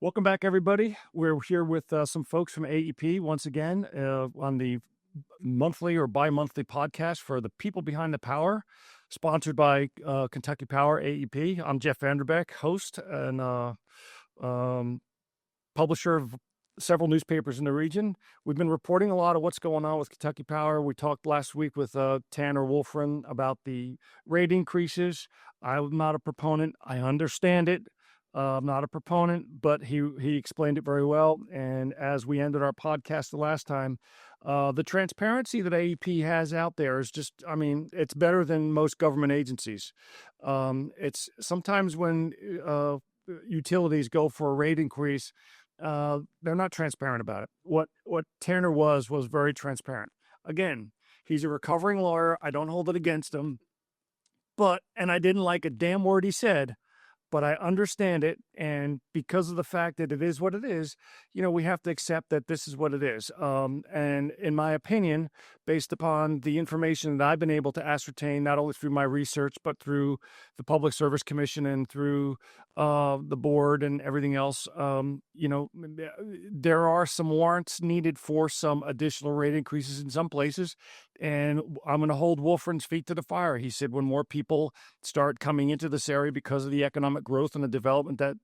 Welcome back, everybody. We're here with some folks from AEP once again on the monthly or bi-monthly podcast for the people behind the power, sponsored by Kentucky Power AEP. I'm Jeff Vanderbeck, host and publisher of several newspapers in the region. We've been reporting a lot of what's going on with Kentucky Power. We talked last week with Tanner Wolfren about the rate increases. I'm not a proponent. I understand it. I'm not a proponent, but he explained it very well. And as we ended our podcast the last time, the transparency that AEP has out there is just, I mean, it's better than most government agencies. It's sometimes when utilities go for a rate increase, they're not transparent about it. What Tanner was very transparent. Again, he's a recovering lawyer. I don't hold it against him, and I didn't like a damn word he said, but I understand it. And because of the fact that it is what it is, we have to accept that this is what it is. And in my opinion, based upon the information that I've been able to ascertain, not only through my research, but through the Public Service Commission and through the board and everything else, there are some warrants needed for some additional rate increases in some places. And I'm going to hold Wolfren's feet to the fire. He said when more people start coming into this area because of the economic growth and the development that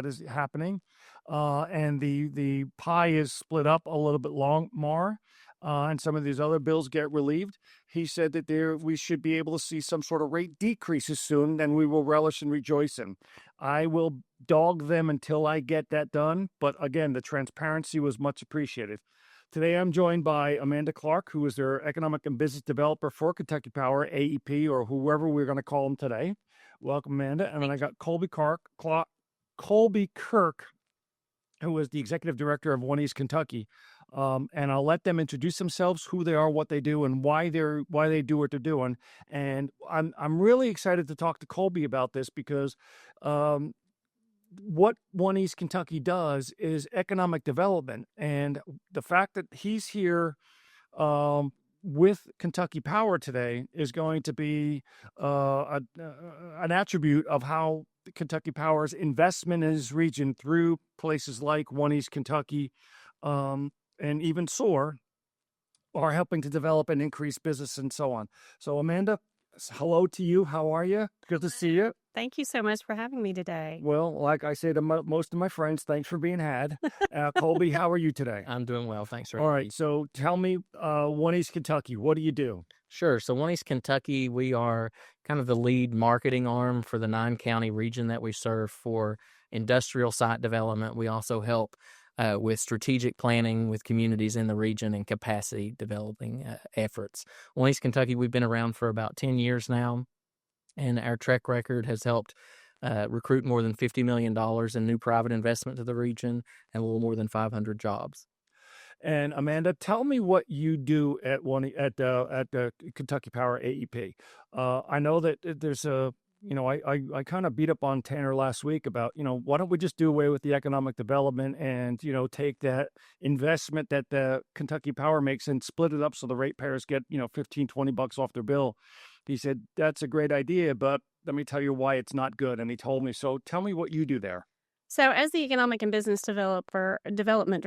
is happening, and the pie is split up a little bit more, and some of these other bills get relieved, he said that we should be able to see some sort of rate decreases soon, and we will relish and rejoice in. I will dog them until I get that done, but again, the transparency was much appreciated. Today, I'm joined by Amanda Clark, who is their economic and business developer for Kentucky Power, AEP, or whoever we're going to call them today. Welcome, Amanda. And then I got Colby Kirk, who is the executive director of One East Kentucky. And I'll let them introduce themselves, who they are, what they do, and why they do what they're doing. And I'm really excited to talk to Colby about this because what One East Kentucky does is economic development, and the fact that he's here with Kentucky Power today is going to be an attribute of how Kentucky Power's investment in his region through places like One East Kentucky and even SOAR are helping to develop and increase business and so on. So Amanda, hello to you. How are you? Good to see you. Thank you so much for having me today. Well, like I say to most of my friends, thanks for being had. Colby, how are you today? I'm doing well. Thanks for All right. So tell me, One East Kentucky, what do you do? Sure. So One East Kentucky, we are kind of the lead marketing arm for the 9-county region that we serve for industrial site development. We also help with strategic planning with communities in the region and capacity developing efforts. One East Kentucky, we've been around for about 10 years now, and our track record has helped recruit more than $50 million in new private investment to the region and a little more than 500 jobs. And Amanda, tell me what you do at Kentucky Power AEP. I know that there's I kind of beat up on Tanner last week about, why don't we just do away with the economic development and, take that investment that the Kentucky Power makes and split it up so the ratepayers get, $15-20 off their bill. He said, that's a great idea, but let me tell you why it's not good. And he told me, so tell me what you do there. So as the economic and business development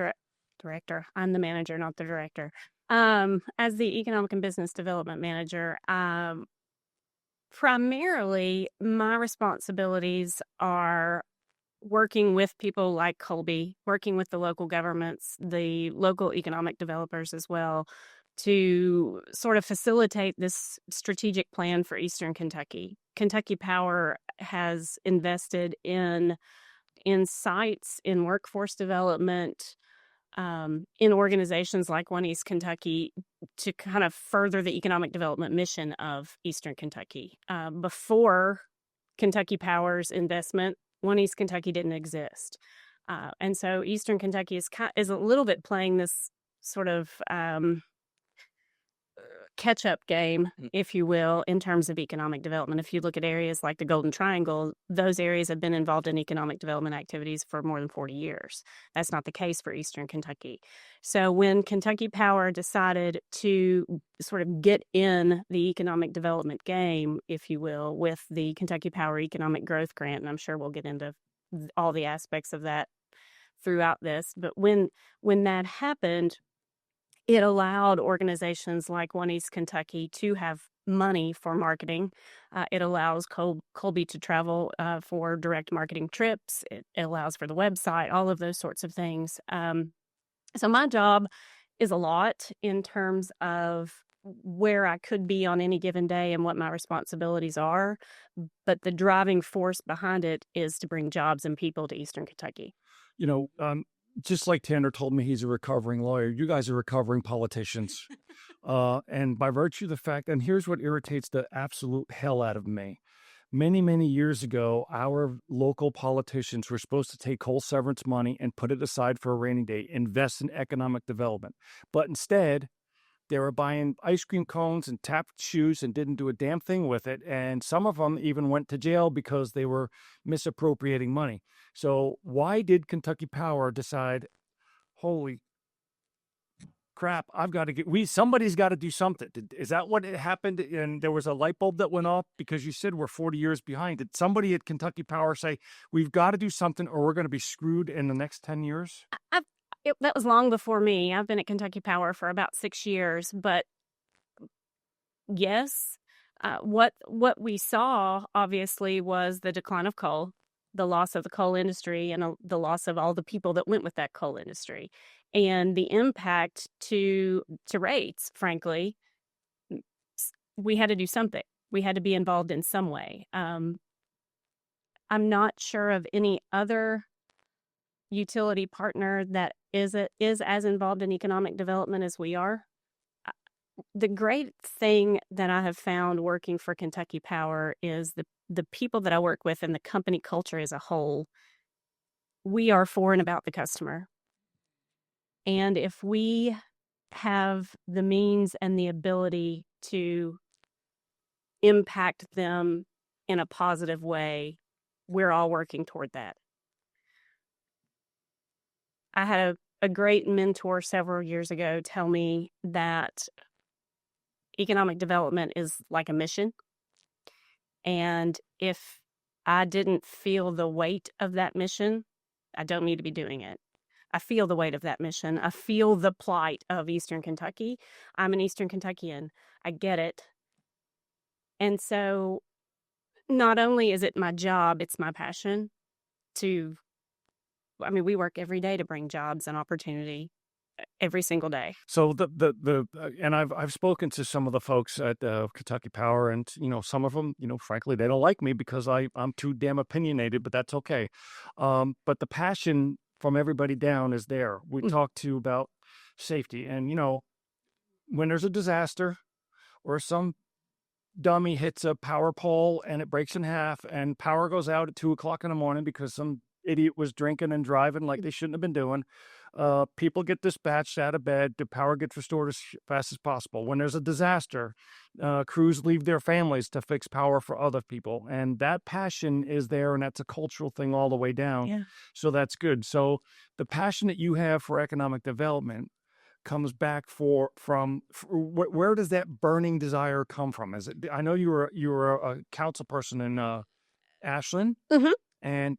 director, I'm the manager, not the director. As the economic and business development manager, primarily my responsibilities are working with people like Colby, working with the local governments, the local economic developers as well, to sort of facilitate this strategic plan for Eastern Kentucky. Kentucky Power has invested in sites, in workforce development, in organizations like One East Kentucky to kind of further the economic development mission of Eastern Kentucky. Before Kentucky Power's investment, One East Kentucky didn't exist. And so Eastern Kentucky is a little bit playing this sort of catch-up game, if you will, in terms of economic development. If you look at areas like the Golden Triangle, those areas have been involved in economic development activities for more than 40 years. That's not the case for Eastern Kentucky. So when Kentucky Power decided to sort of get in the economic development game, if you will, with the Kentucky Power Economic Growth Grant, and I'm sure we'll get into all the aspects of that throughout this. But when that happened, it allowed organizations like One East Kentucky to have money for marketing. It allows Colby to travel for direct marketing trips. It allows for the website, all of those sorts of things. So my job is a lot in terms of where I could be on any given day and what my responsibilities are. But the driving force behind it is to bring jobs and people to Eastern Kentucky. You know, just like Tanner told me he's a recovering lawyer, you guys are recovering politicians. And by virtue of the fact, and here's what irritates the absolute hell out of me. Many, many years ago, our local politicians were supposed to take coal severance money and put it aside for a rainy day, invest in economic development. But instead, they were buying ice cream cones and tapped shoes and didn't do a damn thing with it. And some of them even went to jail because they were misappropriating money. So why did Kentucky Power decide, holy crap, I've got to somebody's got to do something? Is that what it happened? And there was a light bulb that went off because you said we're 40 years behind. Did somebody at Kentucky Power say, we've got to do something or we're going to be screwed in the next 10 years? That was long before me. I've been at Kentucky Power for about 6 years, but yes, what we saw obviously was the decline of coal, the loss of the coal industry, and the loss of all the people that went with that coal industry, and the impact to rates. Frankly, we had to do something. We had to be involved in some way. I'm not sure of any other utility partner that is as involved in economic development as we are. The great thing that I have found working for Kentucky Power is the people that I work with and the company culture as a whole. We are for and about the customer. And if we have the means and the ability to impact them in a positive way, we're all working toward that. I had a great mentor several years ago tell me that economic development is like a mission. And if I didn't feel the weight of that mission, I don't need to be doing it. I feel the weight of that mission. I feel the plight of Eastern Kentucky. I'm an Eastern Kentuckian. I get it. And so not only is it my job, it's my passion we work every day to bring jobs and opportunity every single day. So and I've spoken to some of the folks at Kentucky Power, and some of them, frankly, they don't like me because I'm too damn opinionated, but that's okay. But the passion from everybody down is there. We talked to about safety, and when there's a disaster or some dummy hits a power pole and it breaks in half, and power goes out at 2:00 in the morning because some idiot was drinking and driving like they shouldn't have been doing. People get dispatched out of bed. The power gets restored as fast as possible. When there's a disaster, crews leave their families to fix power for other people. And that passion is there, and that's a cultural thing all the way down. Yeah. So that's good. So the passion that you have for economic development comes back from where does that burning desire come from? Is it? I know you were a council person in Ashland. Mm-hmm. And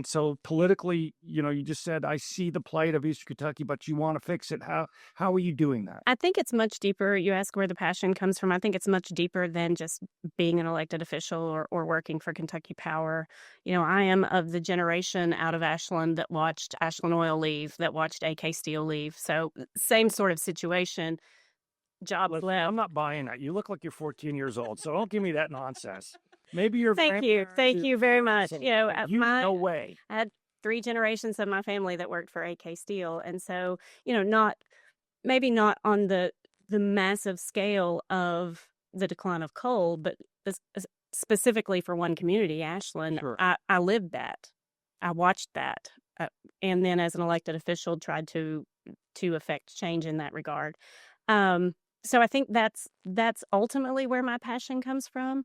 so politically, you just said, I see the plight of Eastern Kentucky, but you want to fix it. How are you doing that? I think it's much deeper. You ask where the passion comes from. I think it's much deeper than just being an elected official or working for Kentucky Power. I am of the generation out of Ashland that watched Ashland Oil leave, that watched AK Steel leave. So same sort of situation. Job left. I'm not buying that. You look like you're 14 years old, so don't give me that nonsense. Maybe you're. Thank you very much. So, no way. I had 3 generations of my family that worked for AK Steel, and so maybe not on the massive scale of the decline of coal, but specifically for one community, Ashland. Sure. I lived that. I watched that, and then as an elected official, tried to affect change in that regard. So I think that's ultimately where my passion comes from.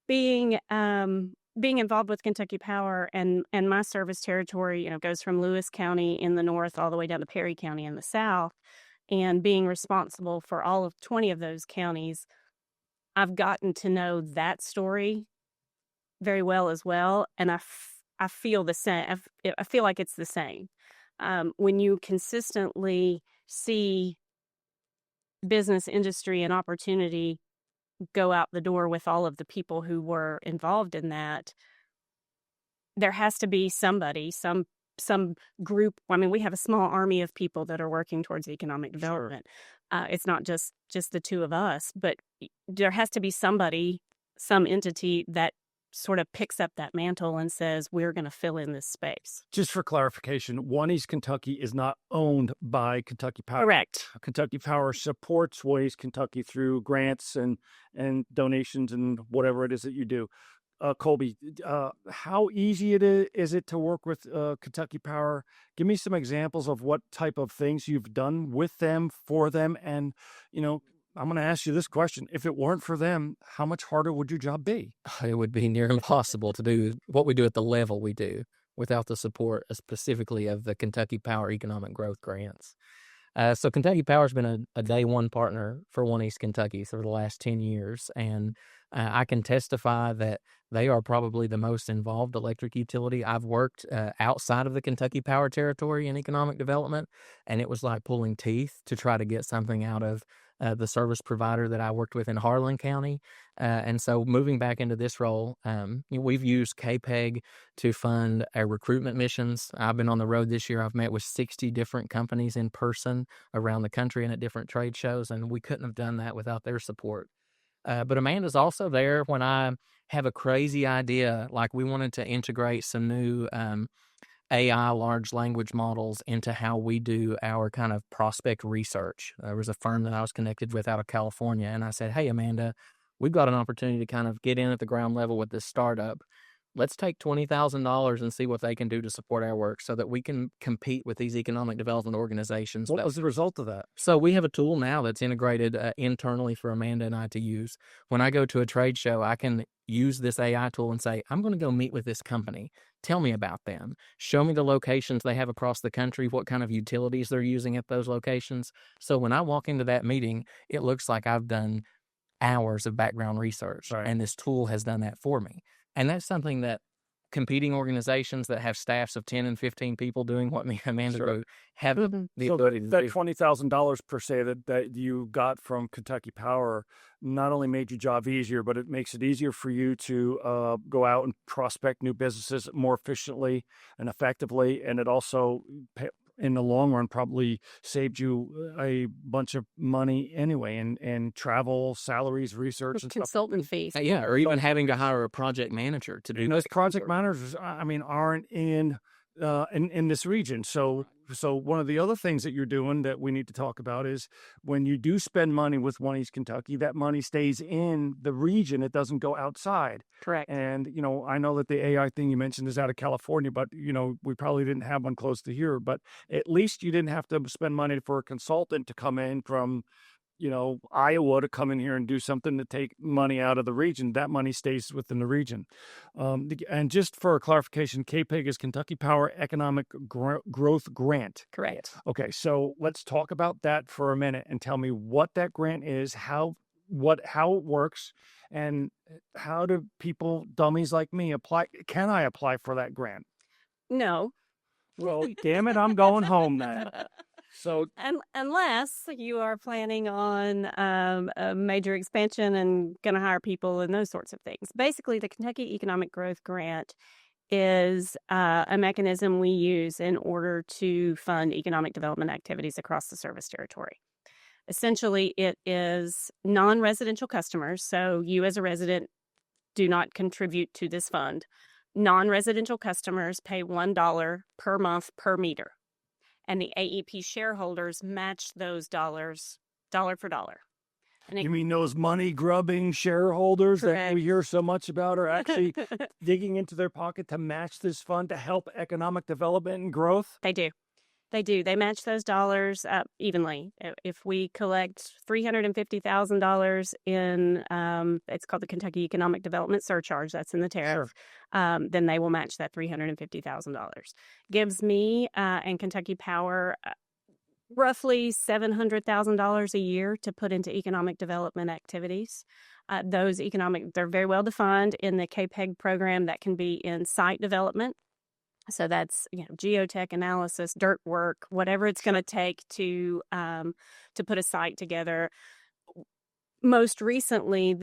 Being involved with Kentucky Power and my service territory, goes from Lewis County in the north all the way down to Perry County in the south, and being responsible for all of 20 of those counties, I've gotten to know that story very well as well, and I feel the same. I feel like it's the same. When you consistently see business, industry, and opportunity go out the door with all of the people who were involved in that, there has to be somebody, some group. I mean, we have a small army of people that are working towards economic development. It's not just the two of us, but there has to be somebody, some entity that sort of picks up that mantle and says, we're going to fill in this space. Just for clarification, One East Kentucky is not owned by Kentucky Power. Correct. Kentucky Power supports One East Kentucky through grants and donations and whatever it is that you do. Colby, how easy is it to work with Kentucky Power? Give me some examples of what type of things you've done with them, for them, and I'm going to ask you this question. If it weren't for them, how much harder would your job be? It would be near impossible to do what we do at the level we do without the support specifically of the Kentucky Power Economic Growth Grants. So Kentucky Power has been a day one partner for One East Kentucky for the last 10 years, and I can testify that they are probably the most involved electric utility. I've worked outside of the Kentucky Power territory in economic development, and it was like pulling teeth to try to get something out of the service provider that I worked with in Harlan County. And so moving back into this role, we've used KPEG to fund our recruitment missions. I've been on the road this year. I've met with 60 different companies in person around the country and at different trade shows, and we couldn't have done that without their support. But Amanda's also there when I have a crazy idea, like we wanted to integrate some new AI large language models into how we do our kind of prospect research. There was a firm that I was connected with out of California, and I said, hey, Amanda, we've got an opportunity to kind of get in at the ground level with this startup. Let's take $20,000 and see what they can do to support our work so that we can compete with these economic development organizations. What was the result of that? So we have a tool now that's integrated internally for Amanda and I to use. When I go to a trade show, I can use this AI tool and say, I'm going to go meet with this company. Tell me about them. Show me the locations they have across the country, what kind of utilities they're using at those locations. So when I walk into that meeting, it looks like I've done hours of background research, right, and this tool has done that for me. And that's something that competing organizations that have staffs of 10 and 15 people doing what me and Amanda do have the ability to that do. $20,000 per se that you got from Kentucky Power not only made your job easier, but it makes it easier for you to go out and prospect new businesses more efficiently and effectively. And it also, in the long run, probably saved you a bunch of money anyway, and travel, salaries, research, and consultant fees. Yeah, or even having to hire a project manager to do those project managers. I mean, aren't in this region. So one of the other things that you're doing that we need to talk about is when you do spend money with One East Kentucky, that money stays in the region. It doesn't go outside. Correct. And, I know that the AI thing you mentioned is out of California, but, we probably didn't have one close to here. But at least you didn't have to spend money for a consultant to come in from, Iowa to come in here and do something to take money out of the region. That money stays within the region. And just for clarification, KPEG is Kentucky Power Economic Growth Grant. Correct. Okay, so let's talk about that for a minute and tell me what that grant is, how it works, and how do people, dummies like me, apply? Can I apply for that grant? No. Well, damn it, I'm going home then. So, unless you are planning on a major expansion and going to hire people and those sorts of things. Basically, the Kentucky Economic Growth Grant is a mechanism we use in order to fund economic development activities across the service territory. Essentially, it is non-residential customers. So you as a resident do not contribute to this fund. Non-residential customers pay $1 per month per meter. And the AEP shareholders match those dollars, dollar for dollar. And you mean those money-grubbing shareholders that we hear so much about are actually digging into their pocket to match this fund to help economic development and growth? They do. They do. They match those dollars evenly. If we collect $350,000 in, it's called the Kentucky Economic Development Surcharge, that's in the tariff, then they will match that $350,000. Gives me and Kentucky Power roughly $700,000 a year to put into economic development activities. They're very well defined in the KPEG program. That can be in site development, So that's, geotech analysis, dirt work, whatever it's going to take to put a site together. Most recently,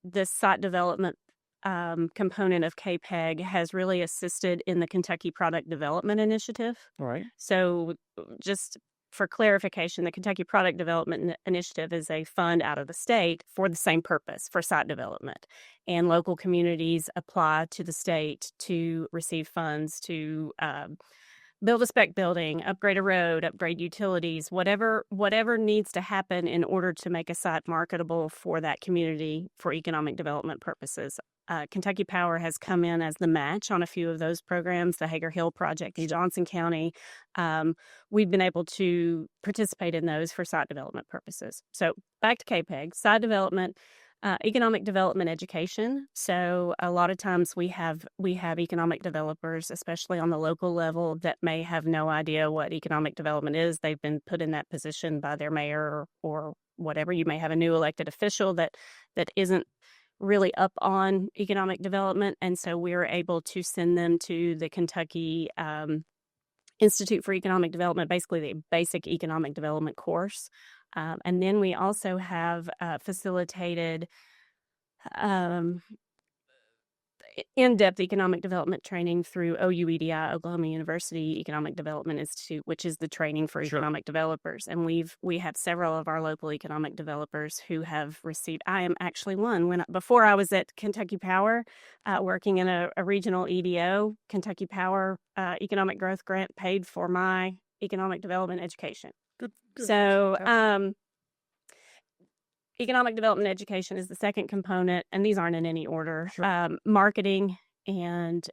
this site development component of KPEG has really assisted in the Kentucky Product Development Initiative. All right. So, just for clarification, the Kentucky Product Development Initiative is a fund out of the state for the same purpose, for site development. And local communities apply to the state to receive funds to build a spec building, upgrade a road, upgrade utilities, whatever needs to happen in order to make a site marketable for that community for economic development purposes. Kentucky Power has come in as the match on a few of those programs, the Hager Hill project in Johnson County. We've been able to participate in those for site development purposes. So back to KPEG, site development, economic development education. So a lot of times we have economic developers, especially on the local level, that may have no idea what economic development is. They've been put in that position by their mayor or whatever. You may have a new elected official that isn't really up on economic development, and so we're able to send them to the Kentucky Institute for Economic Development, basically the basic economic development course. And then we also have facilitated in-depth economic development training through OUEDI, Oklahoma University Economic Development Institute, which is the training for economic developers. And we have several of our local economic developers who have received. I am actually one. Before I was at Kentucky Power, working in a regional EDO, Kentucky Power Economic Growth Grant paid for my economic development education. Good. So, economic development education is the second component, and these aren't in any order. Marketing and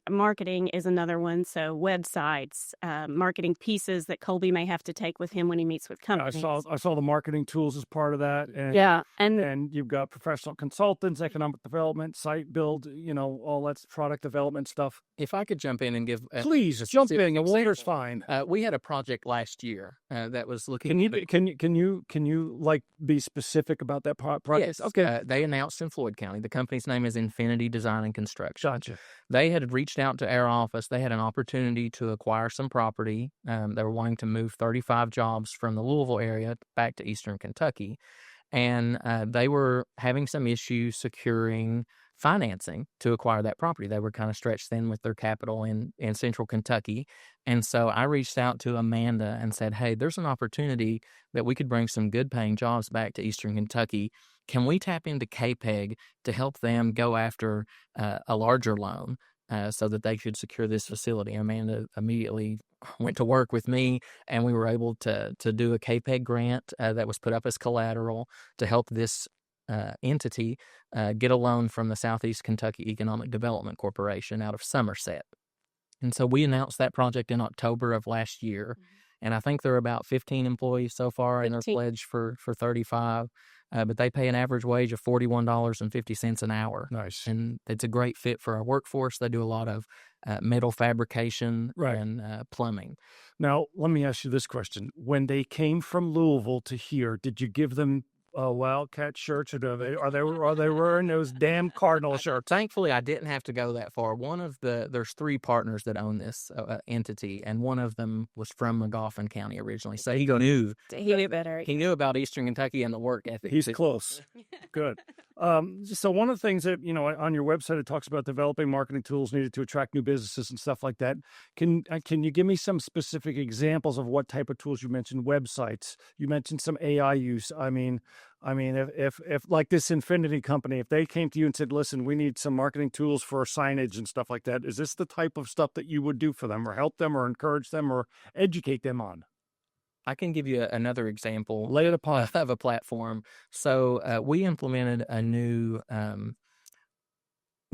marketing is another one. So websites, marketing pieces that Colby may have to take with him when he meets with companies. I saw the marketing tools as part of that. And and you've got professional consultants, economic development, site build, all that's product development stuff. If I could jump in and give, please jump in. A waiter's fine. We had a project last year that was looking. Can you like be specific about that project? Yes. Okay. They announced in Floyd County. The company's name is Infinity Design and Construction. Gotcha. They had reached out to our office. They had an opportunity to acquire some property. They were wanting to move 35 jobs from the Louisville area back to eastern Kentucky. And they were having some issues securing financing to acquire that property. They were kind of stretched thin with their capital in central Kentucky. And so I reached out to Amanda and said, hey, there's an opportunity that we could bring some good paying jobs back to eastern Kentucky. Can we tap into KPEG to help them go after a larger loan so that they could secure this facility? Amanda immediately went to work with me, and we were able to do a KPEG grant that was put up as collateral to help this entity get a loan from the Southeast Kentucky Economic Development Corporation out of Somerset. And so we announced that project in October of last year. And I think there are about 15 employees so far, and they're pledged for 35. But they pay an average wage of $41.50 an hour. Nice. And it's a great fit for our workforce. They do a lot of metal fabrication and plumbing. Now, let me ask you this question. When they came from Louisville to here, did you give them Wildcat shirts, or are they wearing those damn Cardinal shirts? Thankfully, I didn't have to go that far. There's three partners that own this entity, and one of them was from McGoffin County originally, so he knew better. He knew about Eastern Kentucky and the work ethic. He's close. Good. So one of the things that on your website, it talks about developing marketing tools needed to attract new businesses and stuff like that. Can you give me some specific examples of what type of tools? You mentioned websites. You mentioned some AI use. I mean, if like this Infinity company, if they came to you and said, listen, we need some marketing tools for signage and stuff like that, is this the type of stuff that you would do for them, or help them, or encourage them, or educate them on? I can give you another example. Lay it upon. Of a platform. So we implemented a new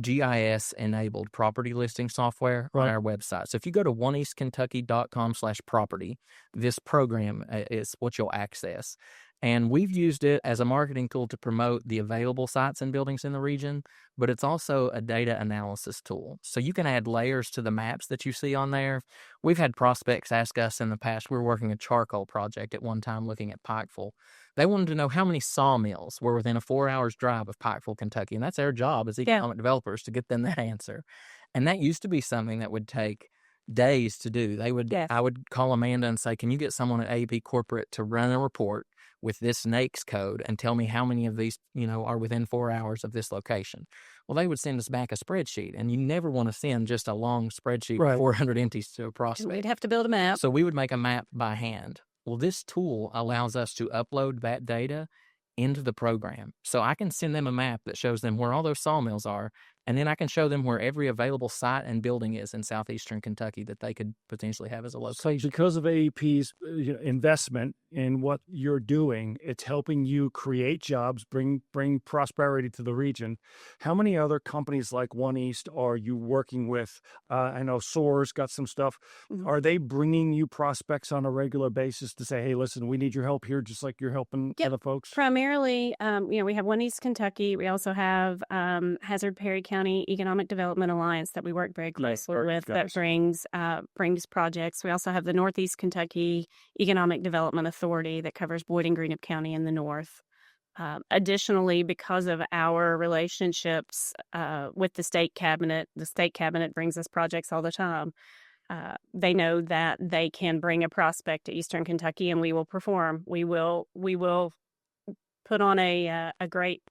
GIS-enabled property listing software on our website. So if you go to oneeastkentucky.com/property, this program is what you'll access. And we've used it as a marketing tool to promote the available sites and buildings in the region, but it's also a data analysis tool. So you can add layers to the maps that you see on there. We've had prospects ask us in the past, we were working a charcoal project at one time looking at Pikeville. They wanted to know how many sawmills were within a 4 hours drive of Pikeville, Kentucky. And that's our job as Yeah. economic developers to get them that answer. And that used to be something that would take days to do. Yes. I would call Amanda and say, can you get someone at AP Corporate to run a report with this NAICS code and tell me how many of these, are within 4 hours of this location? Well, they would send us back a spreadsheet, and you never want to send just a long spreadsheet Right. with 400 entries to a And prospect. we'd have to build a map. So we would make a map by hand. Well, this tool allows us to upload that data into the program. So I can send them a map that shows them where all those sawmills are, and then I can show them where every available site and building is in southeastern Kentucky that they could potentially have as a So location. because of AEP's investment in what you're doing, it's helping you create jobs, bring prosperity to the region. How many other companies like One East are you working with? I know SOAR's got some stuff. Mhm. Are they bringing you prospects on a regular basis to say, hey, listen, we need your help here, just like you're helping Yep. other folks? Primarily, we have One East Kentucky. We also have Hazard Perry County Economic Development Alliance that we work very closely Or with that guys. brings projects. We also have the Northeast Kentucky Economic Development Authority that covers Boyd and Greenup County in the north. Additionally, because of our relationships with the state cabinet brings us projects all the time. They know that they can bring a prospect to Eastern Kentucky, and we will perform. We will put on a great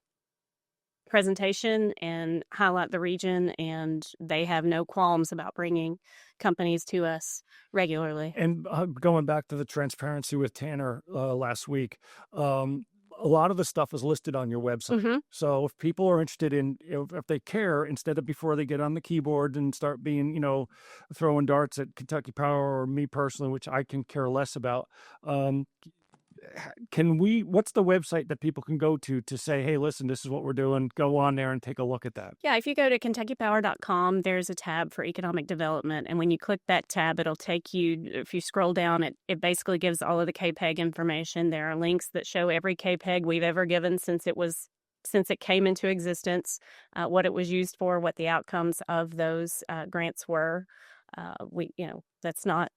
presentation and highlight the region, and they have no qualms about bringing companies to us regularly. And going back to the transparency with Tanner last week, a lot of the stuff is listed on your website. Mhm. So if people are interested in, if they care, instead of before they get on the keyboard and start being, throwing darts at Kentucky Power or me personally, which I can care less about, what's the website that people can go to say, hey, listen, this is what we're doing, go on there and take a look at that? Yeah, if you go to KentuckyPower.com, there's a tab for economic development. And when you click that tab, it'll take you, if you scroll down, it basically gives all of the KPEG information. There are links that show every KPEG we've ever given since it came into existence, what it was used for, what the outcomes of those grants were. That's not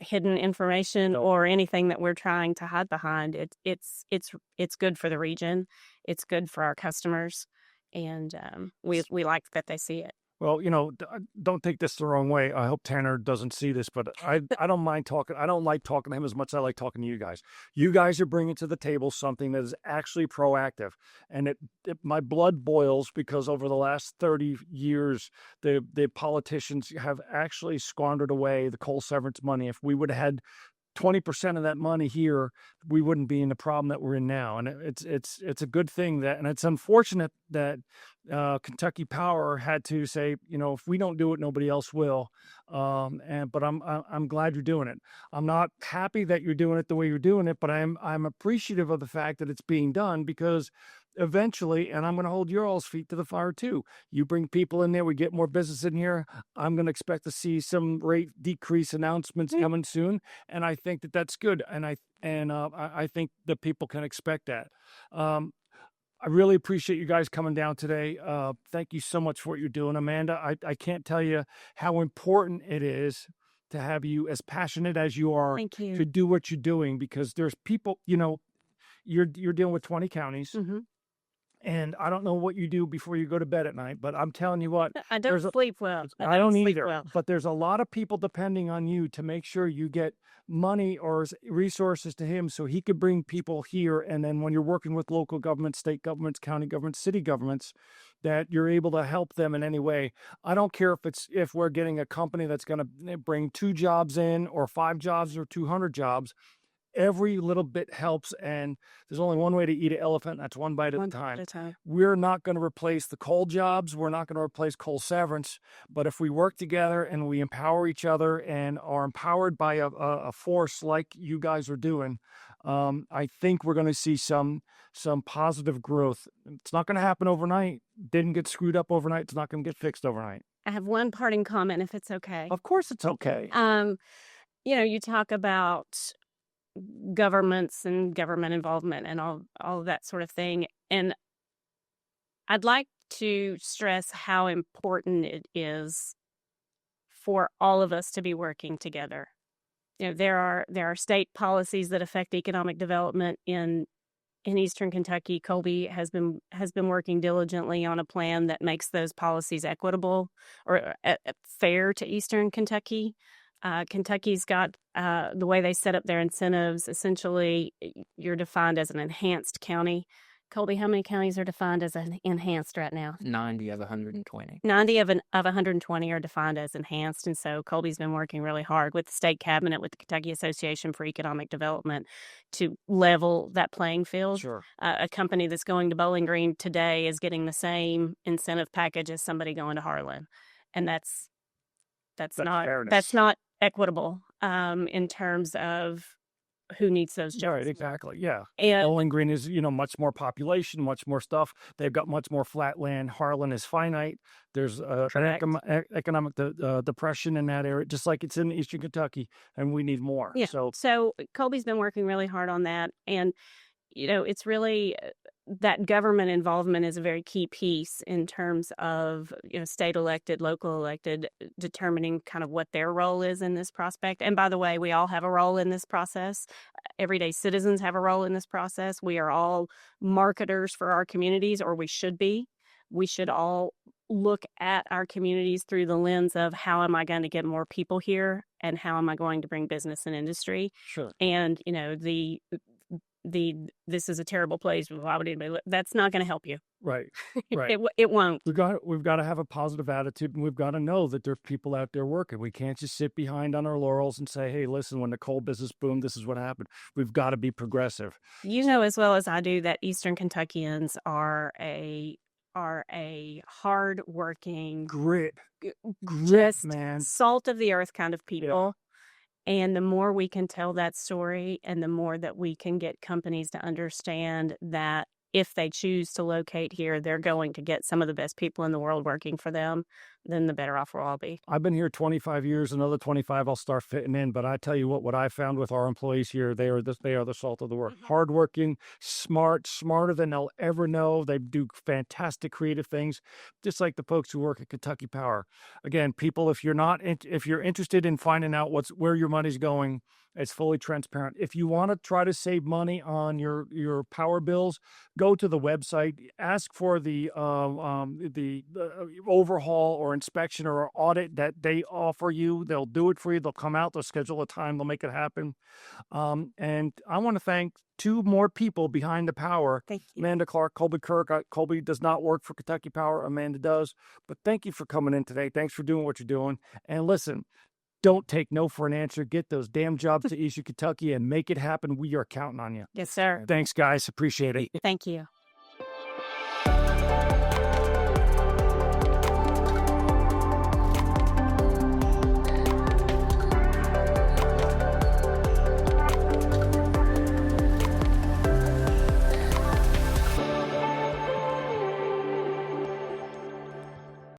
hidden information or anything that we're trying to hide behind. It's good for the region. It's good for our customers, and we like that they see it. Well, don't take this the wrong way. I hope Tanner doesn't see this, but I don't mind talking. I don't like talking to him as much as I like talking to you guys. You guys are bringing to the table something that is actually proactive, and my blood boils because over the last 30 years, the politicians have actually squandered away the coal severance money. If we would have had 20% of that money here, we wouldn't be in the problem that we're in now. And it's a good thing and it's unfortunate that Kentucky Power had to say, if we don't do it, nobody else will. But I'm glad you're doing it. I'm not happy that you're doing it the way you're doing it, but I'm appreciative of the fact that it's being done, because eventually, and I'm going to hold your all's feet to the fire too. You bring people in there, we get more business in here. I'm going to expect to see some rate decrease announcements coming soon, and I think that that's good. And I think that people can expect that. I really appreciate you guys coming down today. Thank you so much for what you're doing, Amanda. I can't tell you how important it is to have you as passionate as you are Thank you. to do what you're doing, because there's people, you're dealing with 20 counties. Mhm. And I don't know what you do before you go to bed at night, but I'm telling you what, I don't sleep well. I don't sleep either. well. But there's a lot of people depending on you to make sure you get money or resources to him so he could bring people here. And then when you're working with local governments, state governments, county governments, city governments, that you're able to help them in any way. I don't care if we're getting a company that's going to bring 2 jobs in or 5 jobs or 200 jobs. Every little bit helps, and there's only one way to eat an elephant, and that's one bite at a time. We're not going to replace the coal jobs. We're not going to replace coal severance. But if we work together and we empower each other and are empowered by a force like you guys are doing, I think we're going to see some positive growth. It's not going to happen overnight. Didn't get screwed up overnight. It's not going to get fixed overnight. I have one parting comment, if it's okay. Of course it's okay. You talk about governments and government involvement and all of that sort of thing. And I'd like to stress how important it is for all of us to be working together. There are state policies that affect economic development in Eastern Kentucky. Colby has been working diligently on a plan that makes those policies equitable or fair to Eastern Kentucky. Kentucky's got the way they set up their incentives. Essentially, you're defined as an enhanced county. Colby, how many counties are defined as an enhanced right now? 90 of 120. 90 of 120 are defined as enhanced. And so Colby's been working really hard with the state cabinet, with the Kentucky Association for Economic Development to level that playing field. Sure. A company that's going to Bowling Green today is getting the same incentive package as somebody going to Harlan. And that's not equitable in terms of who needs those jobs. Right, exactly. Yeah. And Bowling Green is, much more population, much more stuff. They've got much more flat land. Harlan is finite. There's an economic depression in that area, just like it's in Eastern Kentucky, and we need more. Yeah. So Colby's been working really hard on that. And, it's really that government involvement is a very key piece in terms of, state elected, local elected, determining kind of what their role is in this prospect. And by the way, we all have a role in this process. Everyday citizens have a role in this process. We are all marketers for our communities, or we should be. We should all look at our communities through the lens of how am I going to get more people here and how am I going to bring business and industry. Sure. And, this is a terrible place. Why would anybody that's not going to help you. Right. It won't. We've got to have a positive attitude, and we've got to know that there are people out there working. We can't just sit behind on our laurels and say, hey, listen, when the coal business boomed, this is what happened. We've got to be progressive. You know as well as I do that Eastern Kentuckians are a hard-working, Grit, man, salt of the earth kind of people. And the more we can tell that story and the more that we can get companies to understand that if they choose to locate here, they're going to get some of the best people in the world working for them, then the better off we'll all be. I've been here 25 years, another 25 I'll start fitting in. But I tell you what I found with our employees here, they are the salt of the earth. Hardworking, smarter than they'll ever know. They do fantastic creative things, just like the folks who work at Kentucky Power. Again, people, if you're interested in finding out where your money's going, it's fully transparent. If you want to try to save money on your power bills, go to the website, ask for the overhaul or inspection or audit that they offer you. They'll do it for you. They'll come out. They'll schedule a time. They'll make it happen. And I want to thank two more people behind the power. Thank you. Amanda Clark, Colby Kirk. Colby does not work for Kentucky Power. Amanda does. But thank you for coming in today. Thanks for doing what you're doing. And listen, don't take no for an answer. Get those damn jobs to Eastern Kentucky and make it happen. We are counting on you. Yes, sir. Thanks, guys. Appreciate it. Thank you.